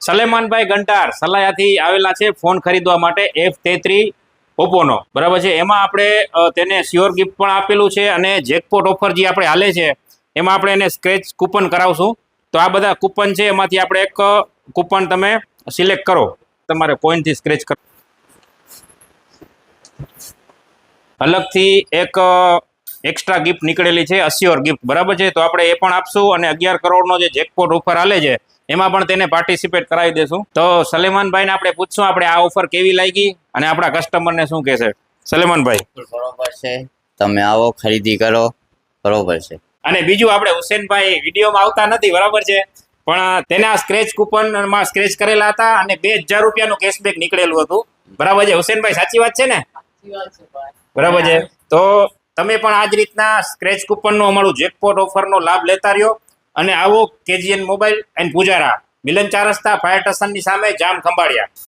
સલેમાનભાઈ ગંટાર સલાયાથી આવેલા છે ફોન ખરીદવા માટે F33 ઓપ્પોનો, બરાબર છે. એમાં આપણે તેને શ્યોર ગિફ્ટ પણ આપેલું છે અને જેકપોટ ઓફર જે આપણે હાલે છે એમાં આપણે એને સ્ક્રેચ કૂપન કરાવશું. તો આ બધા કૂપન છે, એમાંથી આપણે એક કૂપન તમે સિલેક્ટ કરો, તમારે કોઈનથી સ્ક્રેચ કરો. અલગથી એક એક્સ્ટ્રા ગિફ્ટ નીકળેલી છે, અશ્યોર ગિફ્ટ, બરાબર છે. તો આપણે એ પણ આપશું અને 11 કરોડનો જે જેકપોટ ઓફર હાલે છે એમાં પણ તેને પાર્ટિસિપેટ કરાવી દેશું. તો સલેમાનભાઈને આપણે પૂછશું આપણે આ ઓફર કેવી લાગી અને આપણા કસ્ટમરને શું કહેશે. સલેમાનભાઈ, બરોબર છે, તમે આવો ખરીદી કરો, બરોબર છે. અને બીજું આપણે હુસેનભાઈ વિડીયોમાં આવતા નથી, બરાબર છે, પણ તેના સ્ક્રેચ કૂપનમાં સ્ક્રેચ કરેલા હતા અને 2000 રૂપિયાનું કેશબેક નીકળેલું હતું, બરાબર છે. હુસેનભાઈ, સાચી વાત છે ને? બરાબર છે. તો તમે પણ આ જ રીતના સ્ક્રેચ કૂપનનો અમારું જેકપોટ ઓફરનો લાભ લેતા રહ્યો અને આવો KGN મોબાઈલ એન્ડ પૂજારા, મિલન 4 રસ્તા, ફાયર સ્ટેશનની સામે, જામ ખંભાળિયા.